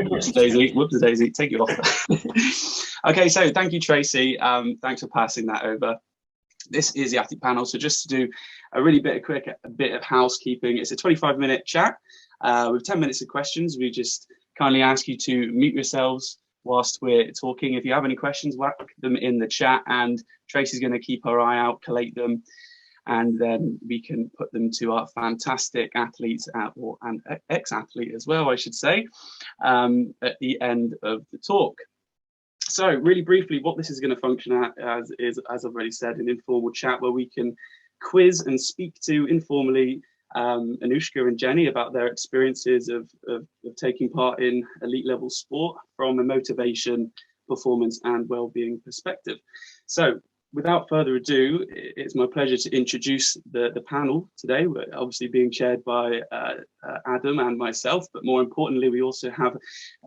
Whoops daisy, take it off. Okay, so thank you, Tracy. Thanks for passing that over. This is the athlete panel. So just to do a really a bit of housekeeping, it's a 25-minute chat with 10 minutes of questions. We just kindly ask you to mute yourselves whilst we're talking. If you have any questions, whack them in the chat, and Tracy's going to keep her eye out, collate them, and then we can put them to our fantastic athletes and ex-athlete as well, I should say, at the end of the talk. So really briefly, what this is going to function as is, as I've already said, an informal chat where we can quiz and speak to informally Anushka and Jenny about their experiences of taking part in elite level sport from a motivation, performance and well-being perspective. So without further ado, it's my pleasure to introduce the panel today. We're obviously being chaired by Adam and myself, but more importantly, we also have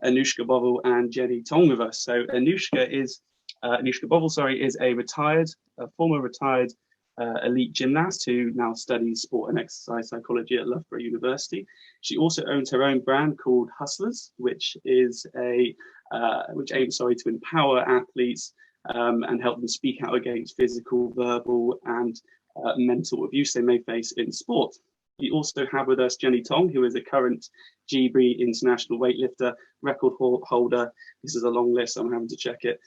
Anushka Bovill and Jenny Tong with us. So Anushka Bovill, is a former retired elite gymnast who now studies sport and exercise psychology at Loughborough University. She also owns her own brand called Hustlers, which aims to empower athletes and help them speak out against physical, verbal, and mental abuse they may face in sport. We also have with us Jenny Tong, who is a current GB international weightlifter, record holder. This is a long list, I'm having to check it.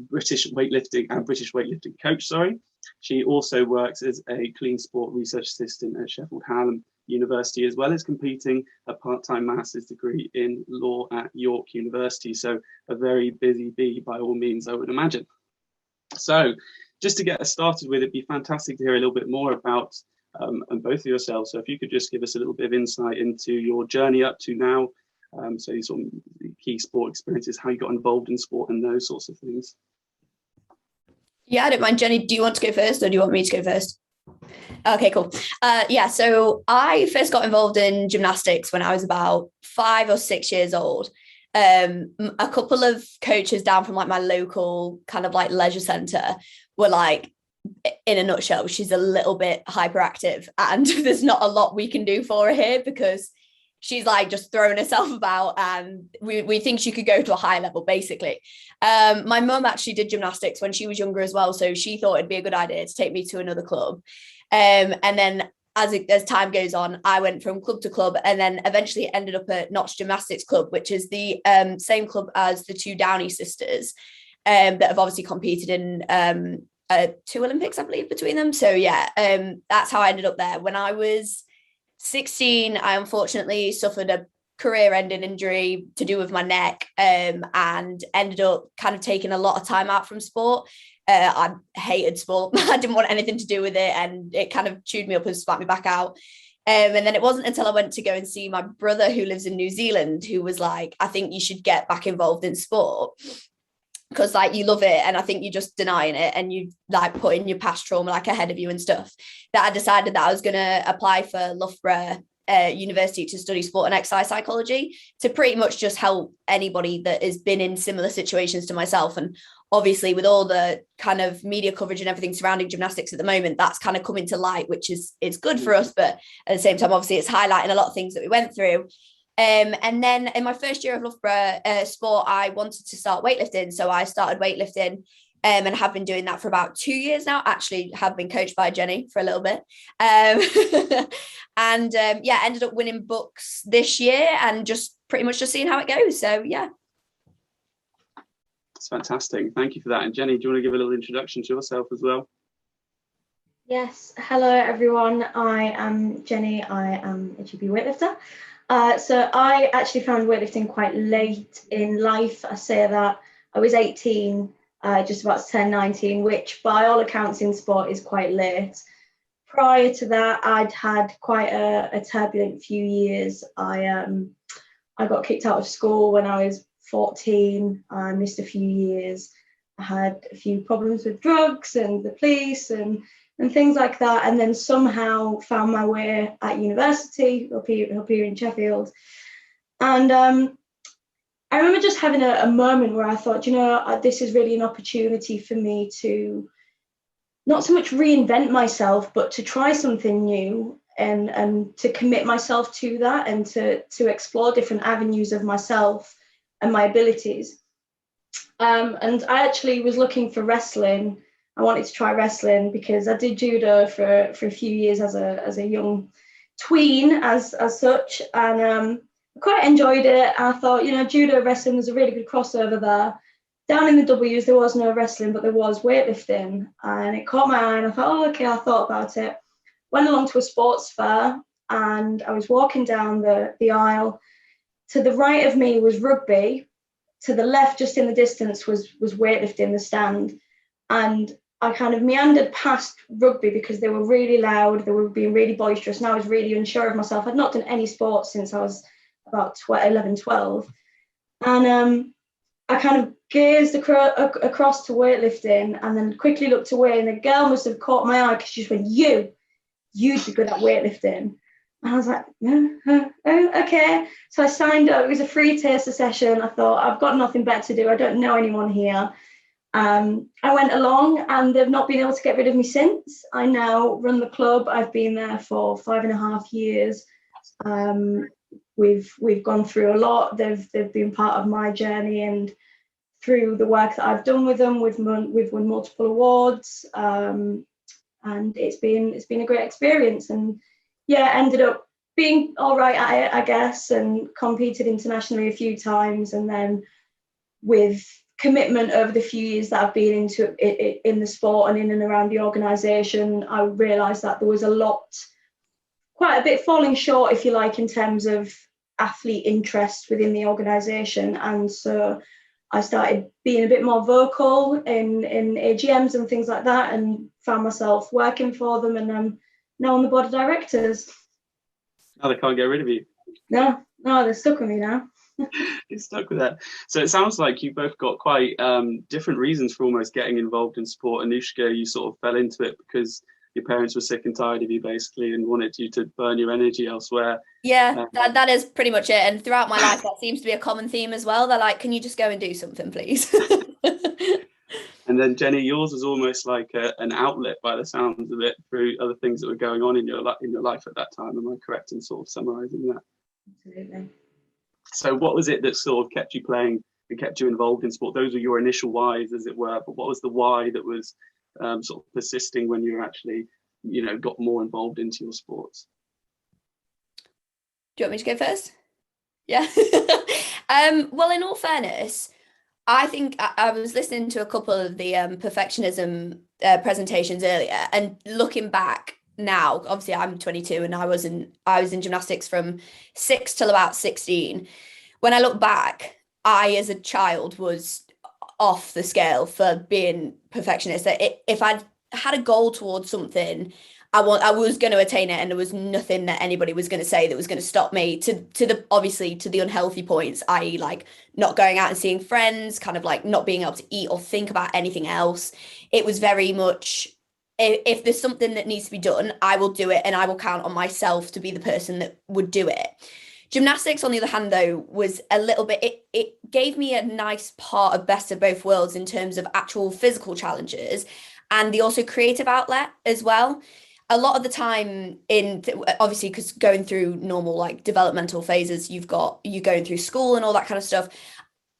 British weightlifting coach, sorry. She also works as a clean sport research assistant at Sheffield Hallam University, as well as completing a part-time master's degree in law at York University. So a very busy bee by all means, I would imagine. So just to get us started with, it'd be fantastic to hear a little bit more about and both of yourselves. So if you could just give us a little bit of insight into your journey up to now, so sort of key sport experiences, how you got involved in sport and those sorts of things. Yeah, I don't mind. Jenny, do you want to go first or do you want me to go first? Okay, cool. Yeah, so I first got involved in gymnastics when I was about 5 or 6 years old. A couple of coaches down from like my local kind of like leisure centre were like, in a nutshell, she's a little bit hyperactive and there's not a lot we can do for her here because she's like just throwing herself about and we think she could go to a high level basically. My mum actually did gymnastics when she was younger as well, so she thought it'd be a good idea to take me to another club. And then as time goes on, I went from club to club and then eventually ended up at Notch Gymnastics Club, which is the same club as the two Downey sisters that have obviously competed in 2 Olympics, I believe, between them. So yeah, that's how I ended up there. When I was 16, I unfortunately suffered a career-ending injury to do with my neck and ended up kind of taking a lot of time out from sport. I hated sport. I didn't want anything to do with it and it kind of chewed me up and spat me back out. And then it wasn't until I went to go and see my brother who lives in New Zealand who was like, I think you should get back involved in sport because like you love it and I think you're just denying it and you like putting your past trauma like ahead of you and stuff, that I decided that I was going to apply for Loughborough University to study sport and exercise psychology to pretty much just help anybody that has been in similar situations to myself. And obviously with all the kind of media coverage and everything surrounding gymnastics at the moment, that's kind of coming to light, which is it's good for us, but at the same time obviously it's highlighting a lot of things that we went through. And then in my first year of Loughborough sport, I wanted to start weightlifting. So I started weightlifting and have been doing that for about 2 years now. Actually have been coached by Jenny for a little bit. Yeah, ended up winning books this year and just pretty much just seeing how it goes. So yeah. That's fantastic. Thank you for that. And Jenny, do you want to give a little introduction to yourself as well? Yes. Hello, everyone. I am Jenny. I am a GB weightlifter. So I actually found weightlifting quite late in life. I say that I was 18, just about to turn 19, which by all accounts in sport is quite late. Prior to that, I'd had quite a turbulent few years. I got kicked out of school when I was 14. I missed a few years. I had a few problems with drugs and the police and things like that, and then somehow found my way at university up here in Sheffield. And I remember just having a moment where I thought, this is really an opportunity for me to not so much reinvent myself, but to try something new. and to commit myself to that, and to explore different avenues of myself and my abilities. And I actually was looking for wrestling. I wanted to try wrestling because I did judo for a few years as a young tween, as such, and I quite enjoyed it. I thought, judo wrestling was a really good crossover there. Down in the W's, there was no wrestling, but there was weightlifting, and it caught my eye. And I thought, oh, okay, I thought about it. Went along to a sports fair, and I was walking down the aisle. To the right of me was rugby. To the left, just in the distance, was weightlifting, the stand. And I kind of meandered past rugby because they were really loud, they were being really boisterous, and I was really unsure of myself. I'd not done any sports since I was about 11, 12. And I kind of gazed across to weightlifting, and then quickly looked away, and the girl must have caught my eye because she just went, you'd be good at weightlifting. And I was like, oh, okay. So I signed up. It was a free taster session. I thought, I've got nothing better to do. I don't know anyone here. I went along, and they've not been able to get rid of me since. I now run the club. I've been there for 5.5 years. We've gone through a lot. They've been part of my journey, and through the work that I've done with them, we've won multiple awards, and it's been a great experience. And yeah, ended up being all right at it, I guess, and competed internationally a few times. And then with commitment over the few years that I've been into it in the sport and in and around the organisation, I realised that there was quite a bit falling short, if you like, in terms of athlete interest within the organisation. And so I started being a bit more vocal in AGMs and things like that, and found myself working for them, and I'm now on the board of directors. Now they can't get rid of you. No, they're stuck with me now. You're stuck with that. So it sounds like you both got quite different reasons for almost getting involved in sport. Anushka, you sort of fell into it because your parents were sick and tired of you, basically, and wanted you to burn your energy elsewhere. Yeah, that is pretty much it. And throughout my life, that seems to be a common theme as well. They're like, can you just go and do something, please? And then Jenny, yours was almost like an outlet, by the sounds of it, through other things that were going on in your life at that time. Am I correct in sort of summarising that? Absolutely. So what was it that sort of kept you playing and kept you involved in sport? Those were your initial whys, as it were. But what was the why that was sort of persisting when you actually, got more involved into your sports? Do you want me to go first? Yeah. Well, in all fairness, I think I was listening to a couple of the perfectionism presentations earlier, and looking back now, obviously I'm 22, and I was in gymnastics from 6 till about 16. When I look back, I as a child was off the scale for being perfectionist. If I'd had a goal towards something, I was going to attain it, and there was nothing that anybody was going to say that was going to stop me, to the unhealthy points, i.e. like not going out and seeing friends, kind of like not being able to eat or think about anything else. It was very much, if there's something that needs to be done, I will do it, and I will count on myself to be the person that would do it. Gymnastics, on the other hand, though, was a little bit, it gave me a nice part of best of both worlds in terms of actual physical challenges, and the also creative outlet as well. A lot of the time, obviously, because going through normal like developmental phases, you going through school and all that kind of stuff.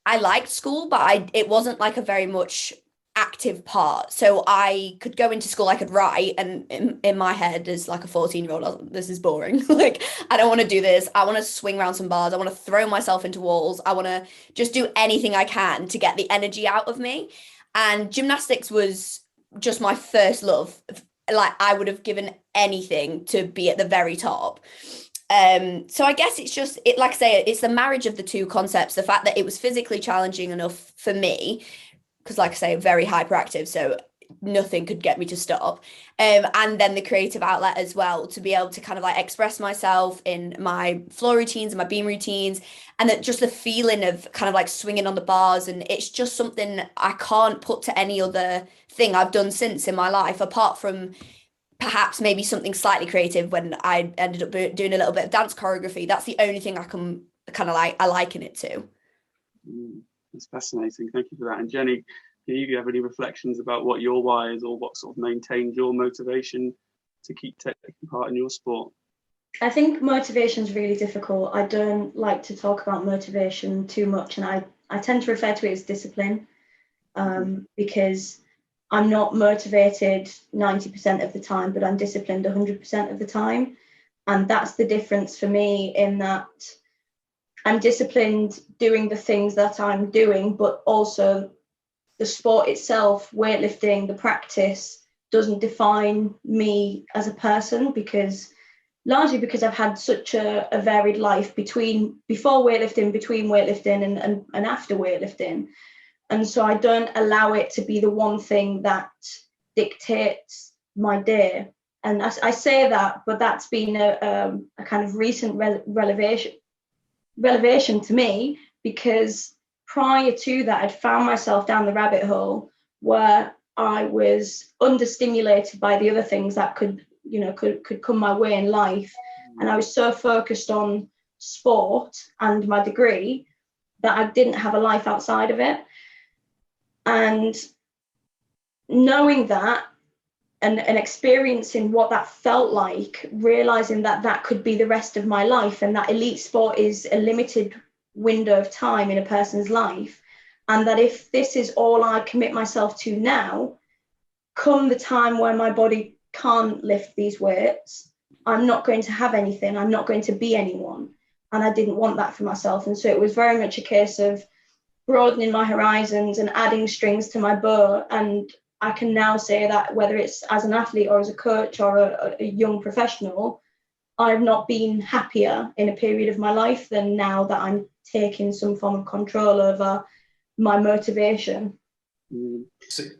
I liked school, but it wasn't like a very much active part. So I could go into school, I could write, and in my head as like a 14-year-old, this is boring. Like, I don't want to do this. I want to swing around some bars. I want to throw myself into walls. I want to just do anything I can to get the energy out of me. And gymnastics was just my first love. Like, I would have given anything to be at the very top. So I guess it's just like I say, it's the marriage of the two concepts. The fact that it was physically challenging enough for me, because like I say, very hyperactive, so nothing could get me to stop. And then the creative outlet as well, to be able to kind of like express myself in my floor routines and my beam routines, and that just the feeling of kind of like swinging on the bars. And it's just something I can't put to any other thing I've done since in my life, apart from perhaps maybe something slightly creative when I ended up doing a little bit of dance choreography. That's the only thing I can kind of I liken it to. That's fascinating. Thank you for that. And Jenny, do you have any reflections about what your why is, or what sort of maintained your motivation to keep taking part in your sport? I think motivation is really difficult. I don't like to talk about motivation too much, and I tend to refer to it as discipline, because I'm not motivated 90% of the time, but I'm disciplined 100% of the time. And that's the difference for me, in that I'm disciplined doing the things that I'm doing, but also the sport itself, weightlifting, the practice doesn't define me as a person, because largely because I've had such a varied life before weightlifting, between weightlifting and after weightlifting. And so I don't allow it to be the one thing that dictates my day. And I say that, but that's been a kind of recent revelation to me, because prior to that, I'd found myself down the rabbit hole where I was understimulated by the other things that could come my way in life. And I was so focused on sport and my degree that I didn't have a life outside of it. And knowing that, and experiencing what that felt like, realizing that that could be the rest of my life, and that elite sport is a limited window of time in a person's life, and that if this is all I commit myself to now, come the time where my body can't lift these weights, I'm not going to have anything, I'm not going to be anyone. And I didn't want that for myself. And so it was very much a case of broadening my horizons and adding strings to my bow. And I can now say that whether it's as an athlete or as a coach or a young professional, I've not been happier in a period of my life than now that I'm taking some form of control over my motivation.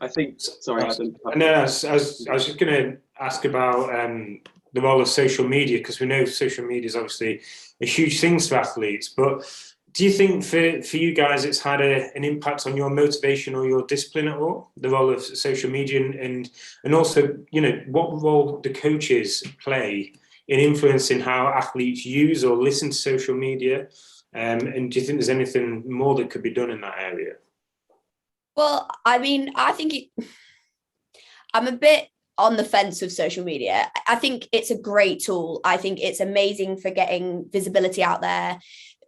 I think, sorry, Adam. No, I was just going to ask about the role of social media, because we know social media is obviously a huge thing for athletes, but do you think for you guys it's had an impact on your motivation or your discipline at all, the role of social media, and also, what role do coaches play in influencing how athletes use or listen to social media? And do you think there's anything more that could be done in that area? Well, I mean, I'm a bit on the fence with social media. I think it's a great tool. I think it's amazing for getting visibility out there.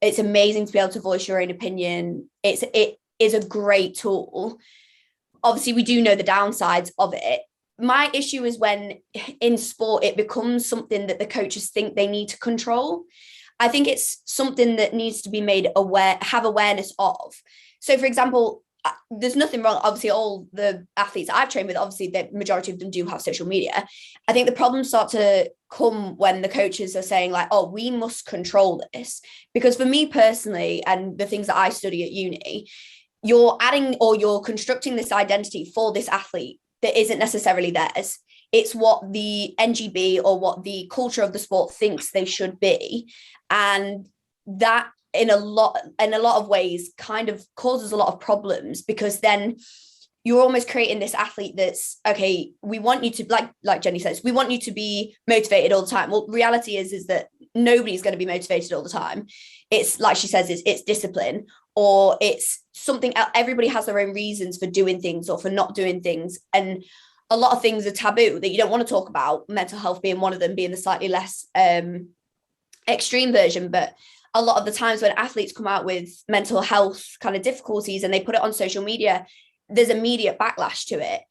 It's amazing to be able to voice your own opinion. It is a great tool. Obviously, we do know the downsides of it. My issue is when in sport it becomes something that the coaches think they need to control. I think it's something that needs to be made aware, have awareness of. So, for example, there's nothing wrong. Obviously, all the athletes I've trained with, obviously the majority of them do have social media. I think the problems start to come when the coaches are saying like, oh, we must control this. Because for me personally, and the things that I study at uni, you're adding or you're constructing this identity for this athlete that isn't necessarily theirs. It's what the NGB or what the culture of the sport thinks they should be. And that in a lot of ways kind of causes a lot of problems, because then you're almost creating this athlete that's, okay, we want you to, like Jenny says, we want you to be motivated all the time. Well, reality is that nobody's going to be motivated all the time. It's like she says, it's discipline, or it's something else. Everybody has their own reasons for doing things or for not doing things. And a lot of things are taboo that you don't want to talk about, mental health being one of them, being the slightly less extreme version. But a lot of the times when athletes come out with mental health kind of difficulties and they put it on social media, there's immediate backlash to it.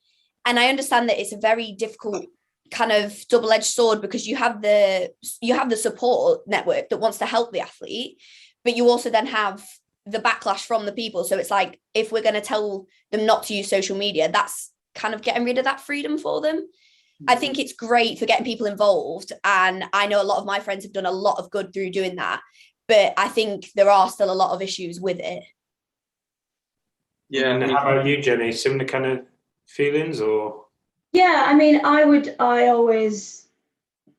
And I understand that it's a very difficult kind of double-edged sword, because you have the support network that wants to help the athlete, but you also then have the backlash from the people. So it's like, if we're going to tell them not to use social media, that's kind of getting rid of that freedom for them. I think it's great for getting people involved, and I know a lot of my friends have done a lot of good through doing that, but I think there are still a lot of issues with it. Yeah. And how about you, Jenny? Similar kind of feelings, or? Yeah, I mean, I always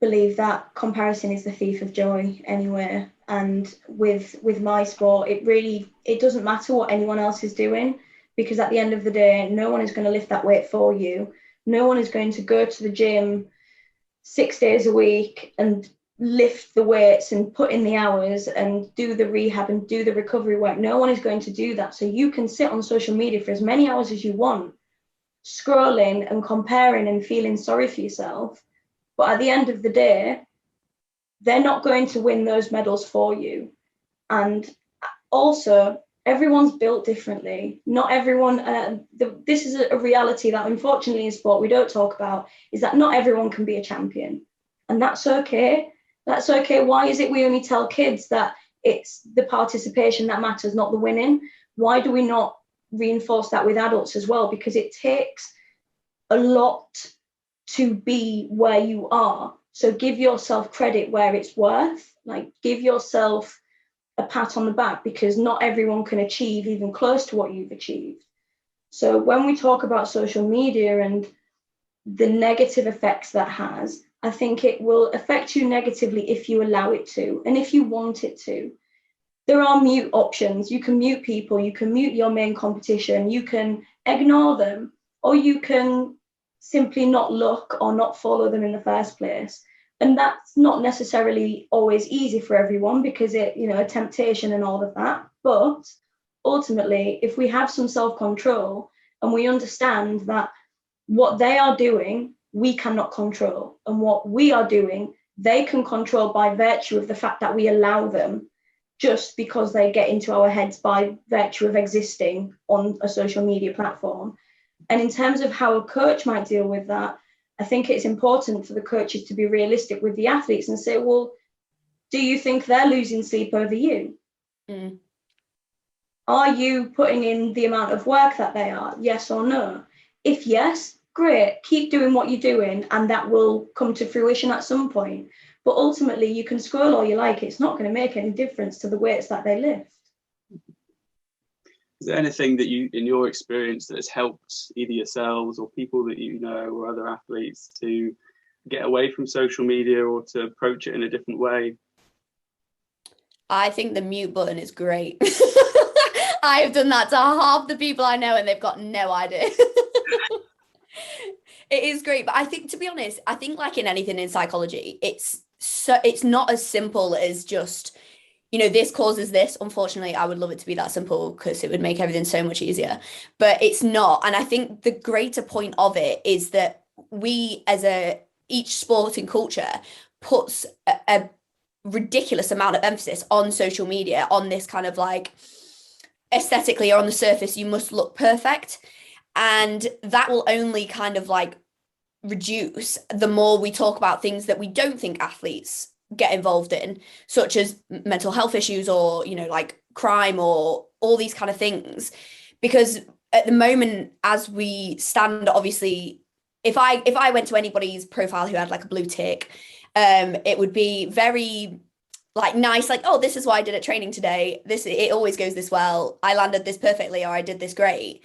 believe that comparison is the thief of joy anyway. And with my sport, it doesn't matter what anyone else is doing, because at the end of the day, no one is going to lift that weight for you. No one is going to go to the gym 6 days a week and lift the weights and put in the hours and do the rehab and do the recovery work. No one is going to do that. So you can sit on social media for as many hours as you want, scrolling and comparing and feeling sorry for yourself. But at the end of the day, they're not going to win those medals for you. And also, everyone's built differently. Not everyone, this is a reality that unfortunately in sport we don't talk about, is that not everyone can be a champion. And that's okay. That's okay. Why is it we only tell kids that it's the participation that matters, not the winning? Why do we not reinforce that with adults as well? Because it takes a lot to be where you are. So give yourself credit where it's worth. Like, give yourself a pat on the back, because not everyone can achieve even close to what you've achieved. So when we talk about social media and the negative effects that has, I think it will affect you negatively if you allow it to, and if you want it to. There are mute options. You can mute people, you can mute your main competition, you can ignore them, or you can simply not look or not follow them in the first place. And that's not necessarily always easy for everyone, because it, a temptation and all of that. But ultimately, if we have some self-control and we understand that what they are doing, we cannot control, and what we are doing, they can control by virtue of the fact that we allow them, just because they get into our heads by virtue of existing on a social media platform. And in terms of how a coach might deal with that, I think it's important for the coaches to be realistic with the athletes and say, well, do you think they're losing sleep over you? Are you putting in the amount of work that they are? Yes or no? If yes, great, keep doing what you're doing, and that will come to fruition at some point. But ultimately, you can scroll all you like, it's not going to make any difference to the weights that they lift. Is there anything that you, in your experience, that has helped either yourselves or people that you know or other athletes to get away from social media or to approach it in a different way? I think the mute button is great. I have done that to half the people I know and they've got no idea. It is great. But I think, to be honest, I think like in anything in psychology, it's not as simple as just, this causes this. Unfortunately, I would love it to be that simple, because it would make everything so much easier. But it's not. And I think the greater point of it is that we, as each sporting culture, puts a ridiculous amount of emphasis on social media, on this kind of like aesthetically, or on the surface, you must look perfect. And that will only kind of like reduce the more we talk about things that we don't think athletes get involved in, such as mental health issues, or like crime, or all these kind of things. Because at the moment, as we stand, obviously, if I went to anybody's profile who had like a blue tick, it would be very like nice, like, oh, this is what I did at training today, it always goes this well, I landed this perfectly, or I did this great.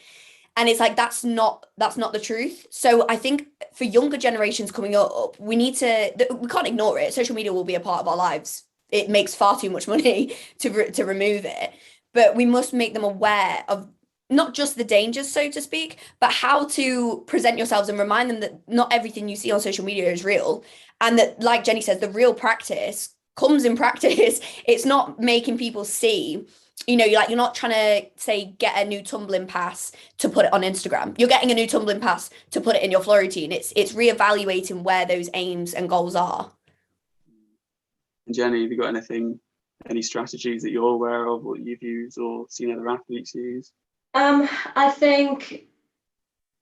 And it's like, that's not the truth. So I think for younger generations coming up, we can't ignore it. Social media will be a part of our lives. It makes far too much money to remove it. But we must make them aware of not just the dangers, so to speak, but how to present yourselves, and remind them that not everything you see on social media is real. And that, like Jenny says, the real practice comes in practice. It's not making people see, you're not trying to say get a new tumbling pass to put it on Instagram. You're getting a new tumbling pass to put it in your flow routine. It's reevaluating where those aims and goals are. Jenny, have you got any strategies that you're aware of, or you've used or seen other athletes use? I think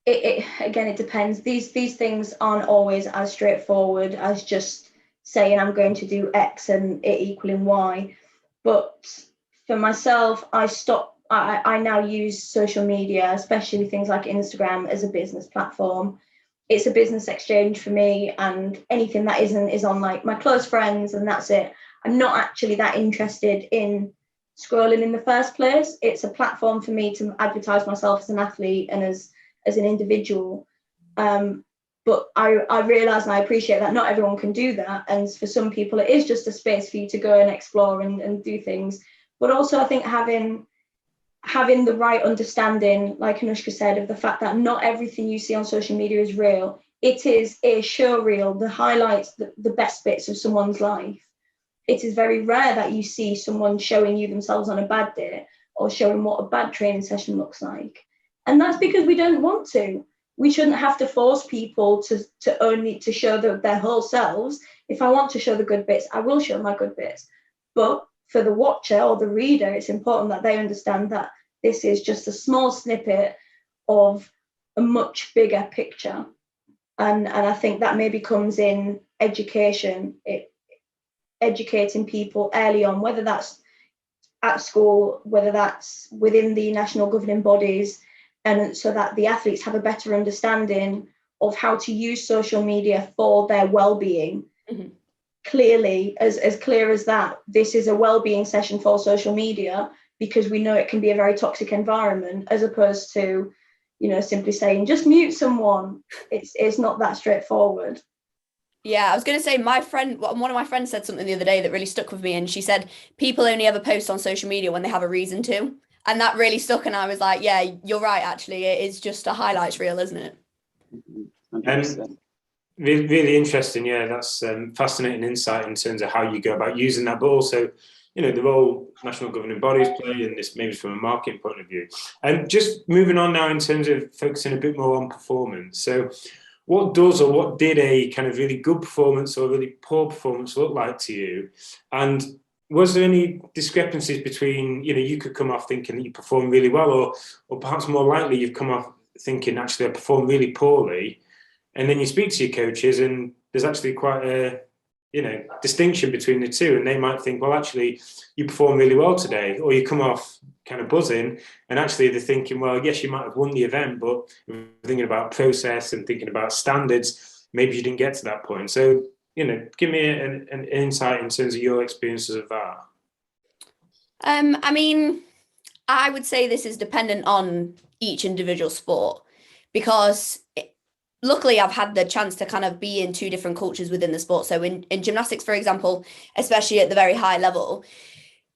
it depends. These things aren't always as straightforward as just saying I'm going to do X and it equaling Y. But for myself, I now use social media, especially things like Instagram, as a business platform. It's a business exchange for me, and anything that isn't is on like my close friends, and that's it. I'm not actually that interested in scrolling in the first place. It's a platform for me to advertise myself as an athlete and as an individual. But I realise and I appreciate that not everyone can do that. And for some people, it is just a space for you to go and explore and do things. But also, I think having the right understanding, like Anushka said, of the fact that not everything you see on social media is real. It is a show reel, the highlights, the best bits of someone's life. It is very rare that you see someone showing you themselves on a bad day, or showing what a bad training session looks like. And that's because we don't want to. we shouldn't have to force people to only to show their whole selves. If I want to show the good bits, I will show my good bits. But for the watcher or the reader, it's important that they understand that this is just a small snippet of a much bigger picture. And I think that maybe comes in education, educating people early on, whether that's at school, whether that's within the national governing bodies, and so that the athletes have a better understanding of how to use social media for their well-being. Mm-hmm. Clearly, as clear as that, this is a well-being session for social media, because we know it can be a very toxic environment, as opposed to, simply saying just mute someone. It's not that straightforward. Yeah, I was going to say, one of my friends said something the other day that really stuck with me, and she said people only ever post on social media when they have a reason to, and that really stuck. And I was like, yeah, you're right, actually, it is just a highlights reel, isn't it? Really, really interesting. Yeah, that's fascinating insight in terms of how you go about using that, but also, the role national governing bodies play in this, maybe from a marketing point of view. And just moving on now in terms of focusing a bit more on performance. So what did a kind of really good performance or a really poor performance look like to you? And was there any discrepancies between, you could come off thinking that you performed really well, or perhaps more likely you've come off thinking, actually, I performed really poorly, and then you speak to your coaches and there's actually quite a distinction between the two, and they might think, well, actually, you performed really well today, or you come off kind of buzzing, and actually they're thinking, well, yes, you might have won the event, but thinking about process and thinking about standards, maybe you didn't get to that point. So, give me an insight in terms of your experiences of that. I mean, I would say this is dependent on each individual sport, because luckily I've had the chance to kind of be in two different cultures within the sport. So in gymnastics, for example, especially at the very high level,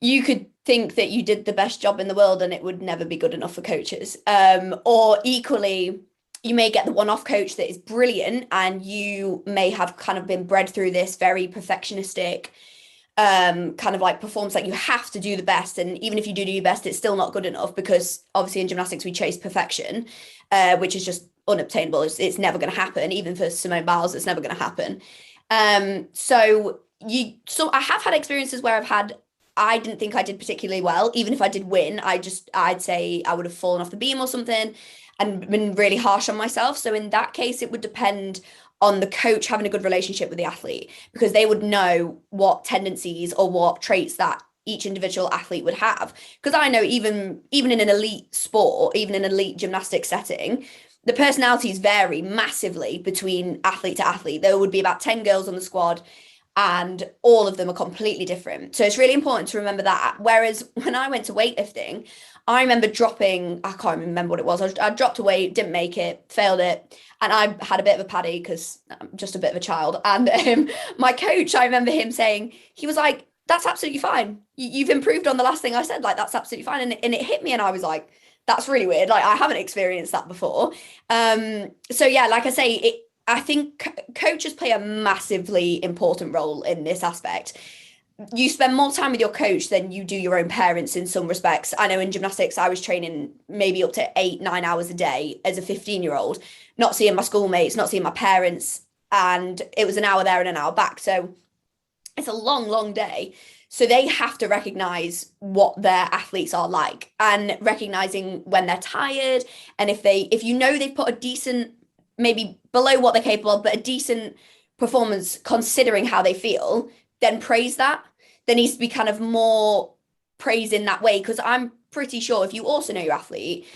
you could think that you did the best job in the world and it would never be good enough for coaches. Or equally, you may get the one-off coach that is brilliant, and you may have kind of been bred through this very perfectionistic kind of like performance, like you have to do the best, and even if you do your best, it's still not good enough, because obviously in gymnastics we chase perfection, which is just unobtainable. It's never going to happen. Even for Simone Biles, it's never going to happen. So I have had experiences where I didn't think I did particularly well. Even if I did win, I'd say I would have fallen off the beam or something and been really harsh on myself. So in that case, it would depend on the coach having a good relationship with the athlete, because they would know what tendencies or what traits that each individual athlete would have. Because I know even in an elite sport, even in an elite gymnastics setting, the personalities vary massively between athlete to athlete. There would be about 10 girls on the squad, and all of them are completely different. So it's really important to remember that. Whereas when I went to weightlifting, I remember dropping, I can't remember what it was. I dropped a weight, didn't make it, failed it. And I had a bit of a paddy because I'm just a bit of a child. And my coach, I remember him saying, he was like, that's absolutely fine. You've improved on the last thing I said. Like, that's absolutely fine. And it hit me, and I was like, that's really weird. Like, I haven't experienced that before. So yeah, like I say, I think coaches play a massively important role in this aspect. You spend more time with your coach than you do your own parents in some respects. I know in gymnastics, I was training maybe up to 8-9 hours a day as a 15-year-old, not seeing my schoolmates, not seeing my parents. And it was an hour there and an hour back. So it's a long, long day. So they have to recognize what their athletes are like, and recognizing when they're tired. And if they've put a decent, maybe below what they're capable of, but a decent performance considering how they feel, then praise that. There needs to be kind of more praise in that way, because I'm pretty sure if you also know your athlete,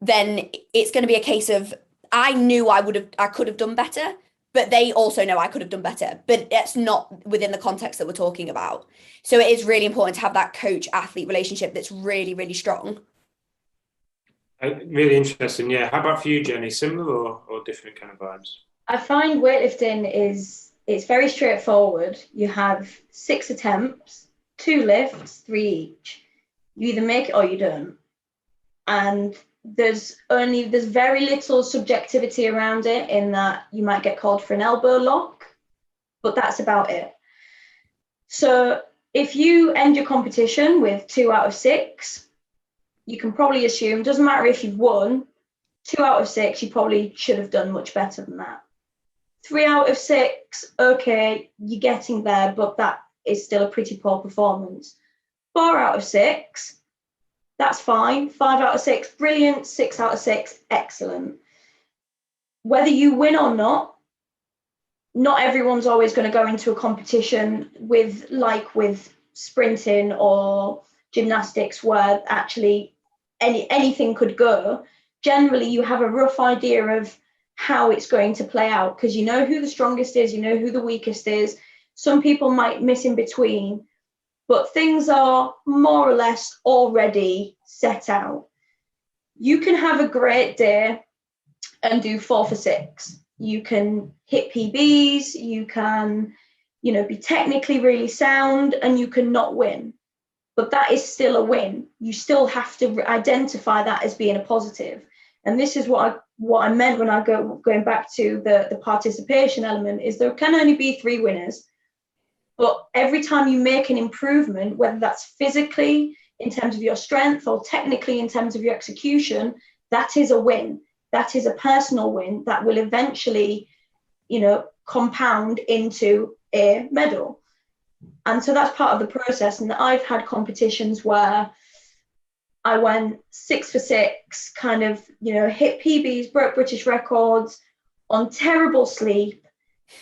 then it's going to be a case of, I knew I could have done better, but they also know I could have done better, but it's not within the context that we're talking about. So it is really important to have that coach-athlete relationship that's really, really strong. Really interesting. Yeah. How about for you, Jenny? Similar or different kind of vibes? I find weightlifting it's very straightforward. You have 6 attempts, 2 lifts, 3 each. You either make it or you don't. And there's very little subjectivity around it, in that you might get called for an elbow lock, but that's about it. So if you end your competition with 2 out of 6, you can probably assume, doesn't matter if you've won, 2 out of 6, you probably should have done much better than that. 3 out of 6, okay, you're getting there, but that is still a pretty poor performance. 4 out of 6, that's fine. 5 out of 6, brilliant. 6 out of 6, excellent. Whether you win or not everyone's always going to go into a competition with sprinting or gymnastics where actually anything could go. Generally, you have a rough idea of how it's going to play out because you know who the strongest is, you know who the weakest is. Some people might miss in between, but things are more or less already set out. You can have a great day and do 4 for 6. You can hit PBs, you can, be technically really sound, and you can not win. But that is still a win. You still have to identify that as being a positive. And this is what I meant when I going back to the participation element, is there can only be 3 winners. But every time you make an improvement, whether that's physically in terms of your strength or technically in terms of your execution, that is a win. That is a personal win that will eventually, compound into a medal. And so that's part of the process. And I've had competitions where I went 6 for 6, kind of, hit PBs, broke British records on terrible sleep,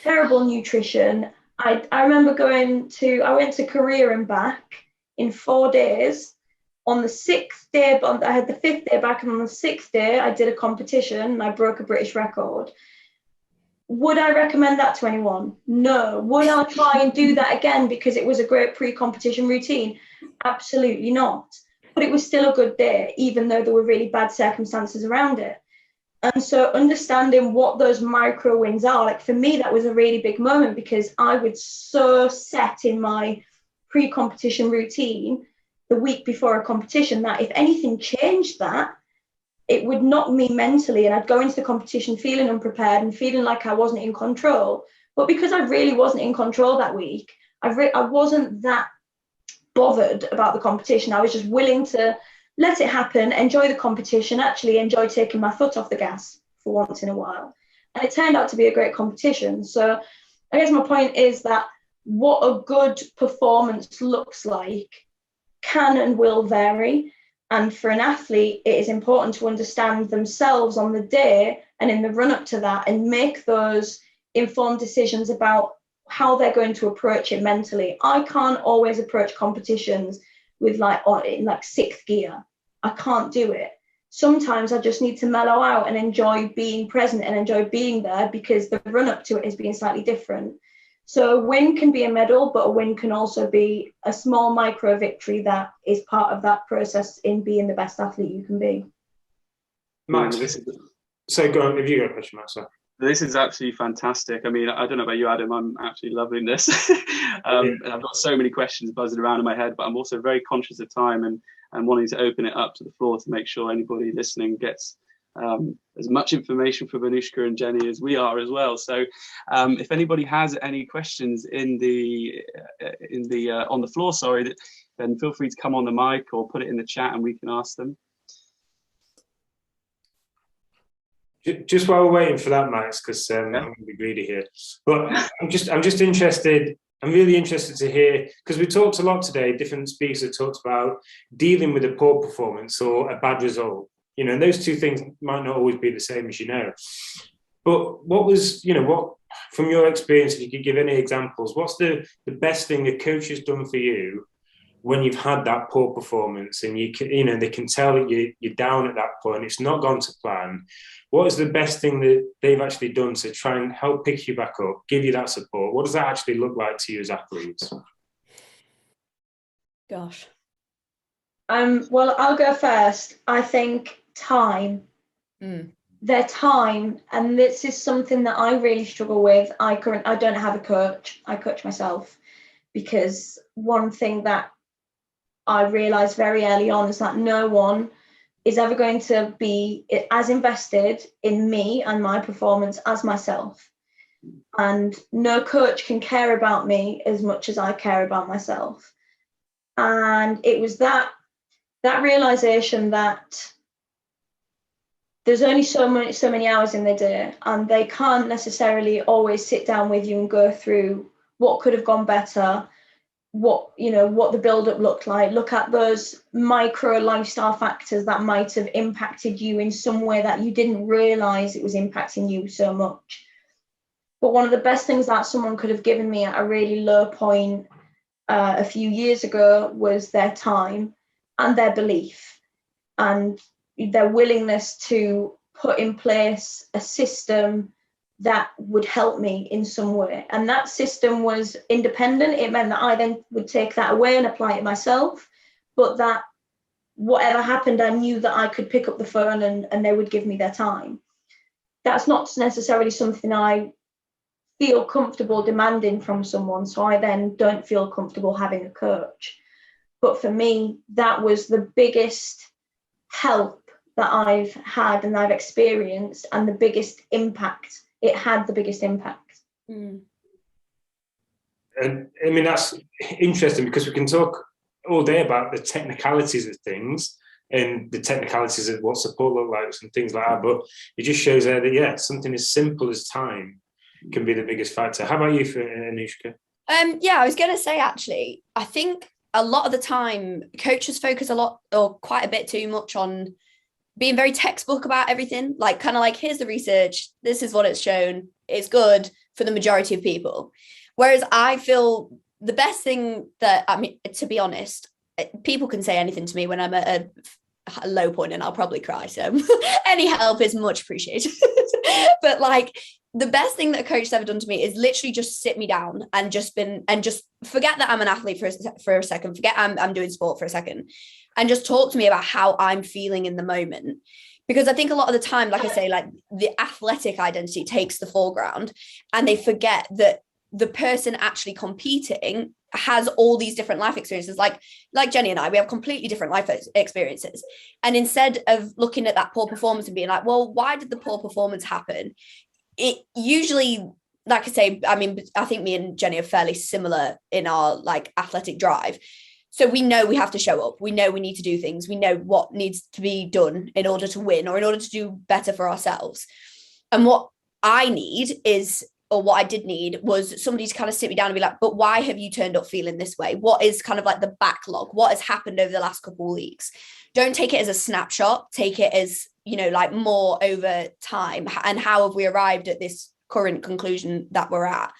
terrible nutrition. I remember I went to Korea and back in 4 days. On the 6th day, but I had the 5th day back, and on the 6th day, I did a competition and I broke a British record. Would I recommend that to anyone? No. Would I try and do that again because it was a great pre-competition routine? Absolutely not. But it was still a good day, even though there were really bad circumstances around it. And so understanding what those micro wins are, like for me, that was a really big moment because I was so set in my pre-competition routine the week before a competition that if anything changed that, it would knock me mentally, and I'd go into the competition feeling unprepared and feeling like I wasn't in control. But because I really wasn't in control that week, I wasn't that bothered about the competition. I was just willing to let it happen, enjoy the competition, actually enjoy taking my foot off the gas for once in a while. And it turned out to be a great competition. So I guess my point is that what a good performance looks like can and will vary. And for an athlete, it is important to understand themselves on the day and in the run up to that and make those informed decisions about how they're going to approach it mentally. I can't always approach competitions with in 6th gear. I can't do it. Sometimes I just need to mellow out and enjoy being present and enjoy being there because the run up to it has been slightly different. So a win can be a medal, but a win can also be a small micro victory that is part of that process in being the best athlete you can be. Max, so go on, if you got a question, Max. This is absolutely fantastic. I mean, I don't know about you, Adam. I'm absolutely loving this. And I've got so many questions buzzing around in my head, but I'm also very conscious of time and wanting to open it up to the floor to make sure anybody listening gets as much information from Anushka and Jenny as we are as well. So if anybody has any questions on the floor, then feel free to come on the mic or put it in the chat and we can ask them. Just while we're waiting for that, Max, because I'm going to be greedy here. But I'm just interested. I'm really interested to hear, because we talked a lot today. Different speakers have talked about dealing with a poor performance or a bad result. And those two things might not always be the same, as you know. But what from your experience, if you could give any examples, what's the best thing a coach has done for you when you've had that poor performance and they can tell that you're down at that point, it's not gone to plan? What is the best thing that they've actually done to try and help pick you back up, give you that support? What does that actually look like to you as athletes? Gosh. Well, I'll go first. I think time. Their time, and this is something that I really struggle with. I don't have a coach. I coach myself, because one thing that I realized very early on is that no one is ever going to be as invested in me and my performance as myself. And no coach can care about me as much as I care about myself. And it was that realization that there's only so many hours in the day, and they can't necessarily always sit down with you and go through what could have gone better, what the build-up looked like, look at those micro lifestyle factors that might have impacted you in some way that you didn't realize it was impacting you so much. But one of the best things that someone could have given me at a really low point a few years ago was their time and their belief and their willingness to put in place a system that would help me in some way. And that system was independent. It meant that I then would take that away and apply it myself, but that whatever happened, I knew that I could pick up the phone and they would give me their time. That's not necessarily something I feel comfortable demanding from someone, so I then don't feel comfortable having a coach. But for me, that was the biggest help that I've had and I've experienced, and the biggest impact. It had the biggest impact. And I mean, that's interesting because we can talk all day about the technicalities of things and the technicalities of what support looks like and things like that, but it just shows there that, yeah, something as simple as time can be the biggest factor. How about you, Anushka? Yeah, I was going to say, actually, I think a lot of the time coaches focus a lot or quite a bit too much on being very textbook about everything, like kind of like, here's the research, this is what it's shown, it's good for the majority of people. Whereas I feel the best thing that, I mean, to be honest, people can say anything to me when I'm at a low point and I'll probably cry. So any help is much appreciated. But like, the best thing that a coach has ever done to me is literally just sit me down and just forget that I'm an athlete for a second, forget I'm doing sport for a second, and just talk to me about how I'm feeling in the moment. Because I think a lot of the time, like I say, like the athletic identity takes the foreground and they forget that the person actually competing has all these different life experiences. Like Jenny and I, we have completely different life experiences. And instead of looking at that poor performance and being like, well, why did the poor performance happen? It usually, like I say, I mean, I think me and Jenny are fairly similar in our like athletic drive. So we know we have to show up. We know we need to do things. We know what needs to be done in order to win or in order to do better for ourselves. And what I need is, or what I did need was somebody to kind of sit me down and be like, but why have you turned up feeling this way? What is kind of like the backlog? What has happened over the last couple of weeks? Don't take it as a snapshot. Take it as, like more over time. And how have we arrived at this current conclusion that we're at?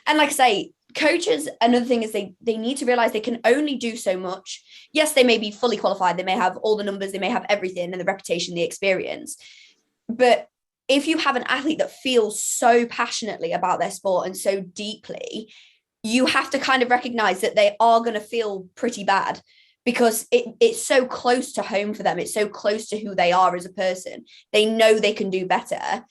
And like I say, coaches, another thing is they need to realize they can only do so much. Yes, they may be fully qualified. They may have all the numbers. They may have everything and the reputation, the experience. But if you have an athlete that feels so passionately about their sport and so deeply, you have to kind of recognize that they are going to feel pretty bad because it's so close to home for them. It's so close to who they are as a person. They know they can do better,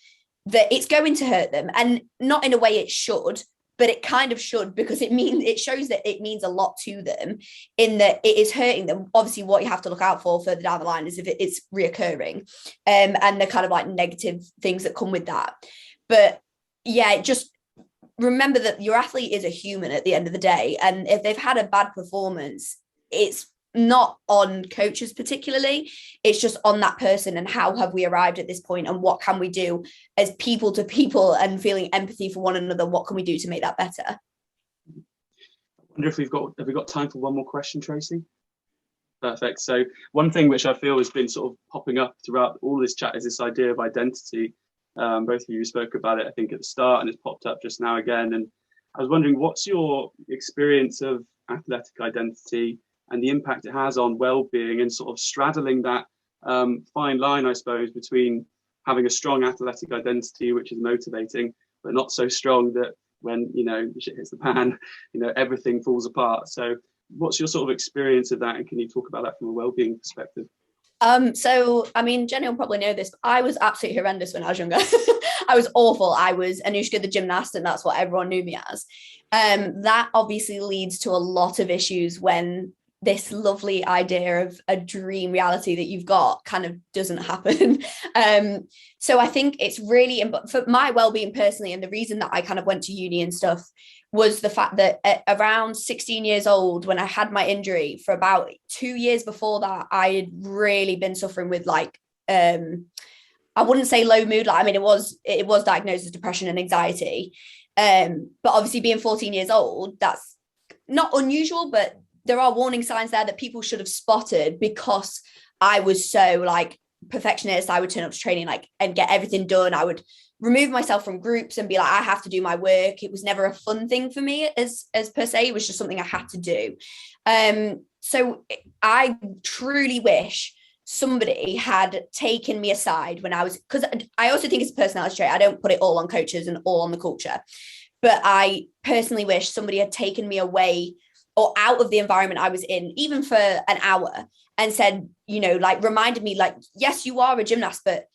that it's going to hurt them, and not in a way it should, but it kind of should, because it shows that it means a lot to them in that it is hurting them. Obviously, what you have to look out for further down the line is if it's reoccurring, and the kind of like negative things that come with that. But yeah, just remember that your athlete is a human at the end of the day. And if they've had a bad performance, it's not on coaches particularly, it's just on that person and how have we arrived at this point and what can we do as people to people and feeling empathy for one another. What can we do to make that better? I wonder if have we got time for one more question, Tracy? Perfect. So one thing which I feel has been sort of popping up throughout all this chat is this idea of identity. Both of you spoke about it, I think, at the start, and it's popped up just now again. And I was wondering, what's your experience of athletic identity and the impact it has on well-being, and sort of straddling that fine line, I suppose, between having a strong athletic identity, which is motivating, but not so strong that when, the shit hits the pan, everything falls apart. So what's your sort of experience of that? And can you talk about that from a well-being perspective? So, I mean, Jenny will probably know this, but I was absolutely horrendous when I was younger. I was awful. I was Anushka the gymnast, and that's what everyone knew me as. That obviously leads to a lot of issues when this lovely idea of a dream reality that you've got kind of doesn't happen. So I think it's really, for my well-being personally, and the reason that I kind of went to uni and stuff was the fact that at around 16 years old, when I had my injury, for about 2 years before that, I had really been suffering with like I wouldn't say low mood. Like, I mean, it was diagnosed as depression and anxiety. But obviously being 14 years old, that's not unusual, but there are warning signs there that people should have spotted, because I was so like perfectionist. I would turn up to training like and get everything done. I would remove myself from groups and be like, I have to do my work. It was never a fun thing for me as per se. It was just something I had to do. So I truly wish somebody had taken me aside when I was, because I also think it's a personality trait. I don't put it all on coaches and all on the culture, but I personally wish somebody had taken me away or out of the environment I was in, even for an hour, and said, you know, like reminded me, like, yes, you are a gymnast, but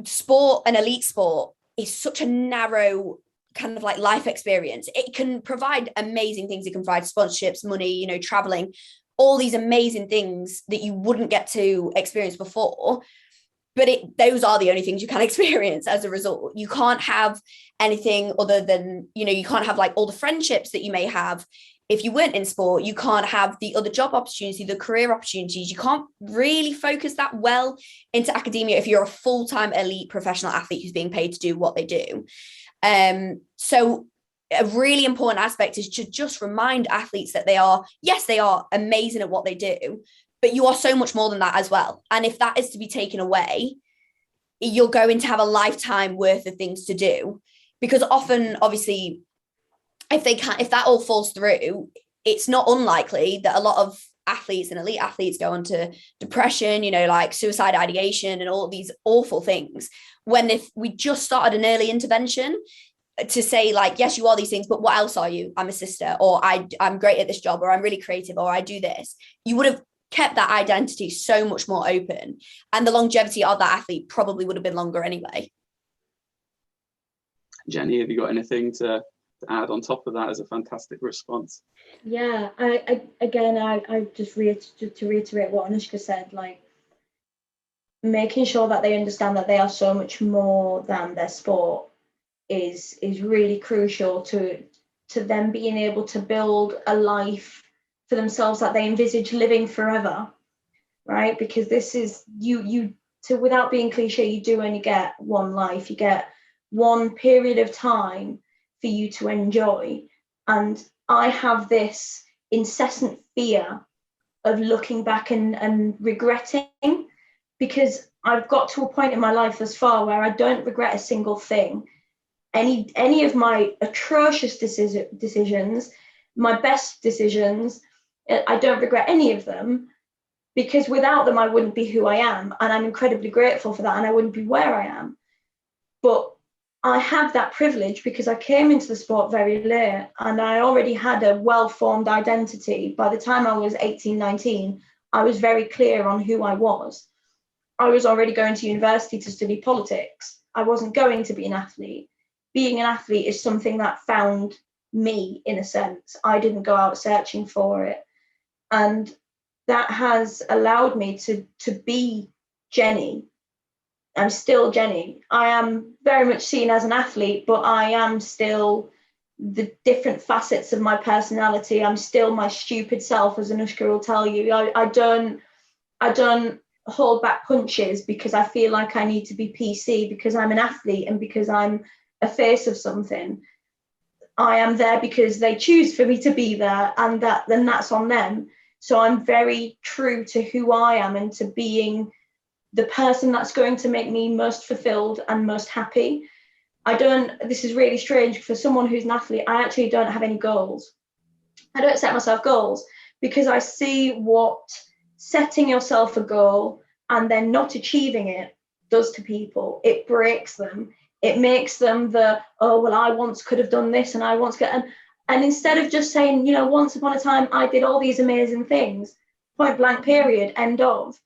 sport and elite sport is such a narrow kind of like life experience. It can provide amazing things. It can provide sponsorships, money, you know, traveling, all these amazing things that you wouldn't get to experience before. But those are the only things you can experience as a result. You can't have anything other than, you know, you can't have like all the friendships that you may have if you weren't in sport. You can't have the other job opportunity, the career opportunities. You can't really focus that well into academia if you're a full-time elite professional athlete who's being paid to do what they do. So a really important aspect is to just remind athletes that they are amazing at what they do, but you are so much more than that as well. And if that is to be taken away, you're going to have a lifetime worth of things to do, because often, obviously, if that all falls through, it's not unlikely that a lot of athletes and elite athletes go on to depression, you know, like suicide ideation and all these awful things. When if we just started an early intervention to say, like, yes, you are these things, but what else are you? I'm a sister, or I'm great at this job, or I'm really creative, or I do this. You would have kept that identity so much more open, and the longevity of that athlete probably would have been longer anyway. Jenny, have you got anything to add on top of that? As a fantastic response. Yeah, I just to reiterate what Anushka said, like making sure that they understand that they are so much more than their sport is really crucial to them being able to build a life for themselves that they envisage living forever, right? Because this is without being cliche, you do only get one life. You get one period of time for you to enjoy. And I have this incessant fear of looking back and regretting, because I've got to a point in my life thus far where I don't regret a single thing. Any of my atrocious decisions, my best decisions, I don't regret any of them, because without them I wouldn't be who I am, and I'm incredibly grateful for that, and I wouldn't be where I am. But I have that privilege because I came into the sport very late, and I already had a well-formed identity. By the time I was 18, 19, I was very clear on who I was. I was already going to university to study politics. I wasn't going to be an athlete. Being an athlete is something that found me, in a sense. I didn't go out searching for it. And that has allowed me to be Jenny. I'm still Jenny. I am very much seen as an athlete, but I am still the different facets of my personality. I'm still my stupid self, as Anushka will tell you. I don't hold back punches because I feel like I need to be PC, because I'm an athlete and because I'm a face of something. I am there because they choose for me to be there, and then that's on them. So I'm very true to who I am and to being the person that's going to make me most fulfilled and most happy. This is really strange for someone who's an athlete, I actually don't have any goals. I don't set myself goals because I see what setting yourself a goal and then not achieving it does to people. It breaks them. It makes them I once could have done this, and I once could, and instead of just saying, you know, once upon a time I did all these amazing things, point blank period, end of.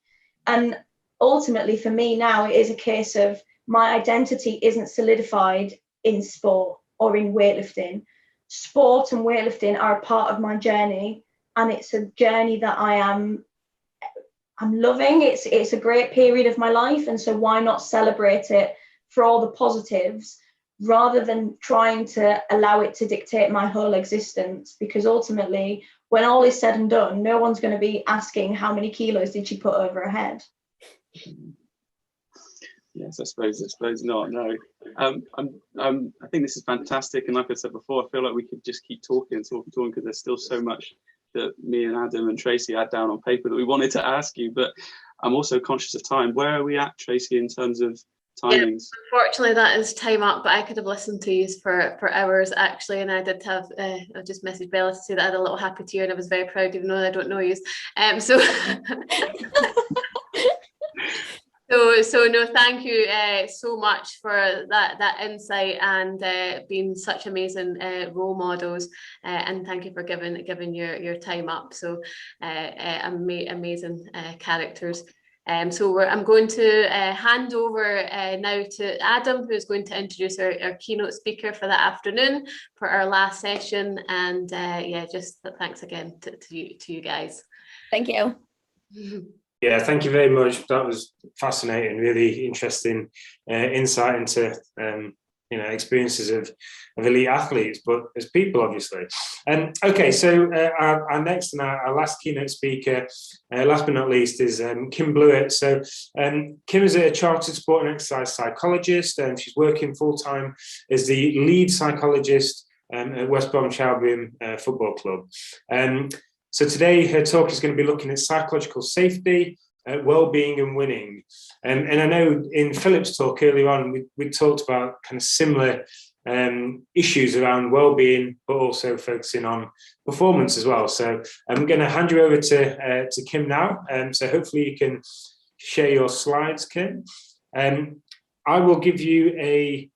And ultimately for me now, it is a case of my identity isn't solidified in sport or in weightlifting. Sport and weightlifting are a part of my journey, and it's a journey that I'm loving. It's a great period of my life, and so why not celebrate it for all the positives rather than trying to allow it to dictate my whole existence? Because ultimately, when all is said and done, no one's going to be asking how many kilos did she put over her head. Yes, I suppose not. No, I think this is fantastic, and like I said before, I feel like we could just keep talking because there's still so much that me and Adam and Tracy had down on paper that we wanted to ask you. But I'm also conscious of time. Where are we at, Tracy, in terms of timings? Yeah, unfortunately, that is time up. But I could have listened to you for hours actually, and I did have. I just messaged Bella to say that I had a little happy tear, and I was very proud, even though I don't know you. So. So no, thank you so much for that insight and being such amazing role models, and thank you for giving your time up. So amazing characters. So I'm going to hand over now to Adam, who's going to introduce our keynote speaker for the afternoon for our last session. And yeah, just thanks again to you guys. Thank you. Yeah, thank you very much. That was fascinating, really interesting insight into experiences of elite athletes, but as people, obviously. Okay, so our next and our last keynote speaker, last but not least, is Kim Blewett. So Kim is a chartered sport and exercise psychologist, and she's working full-time as the lead psychologist at West Bromwich Albion Football Club. So today her talk is going to be looking at psychological safety, well-being and winning. And I know in Philip's talk earlier on, we talked about kind of similar issues around well-being, but also focusing on performance as well. So I'm going to hand you over to Kim now. So hopefully you can share your slides, Kim. I will give you a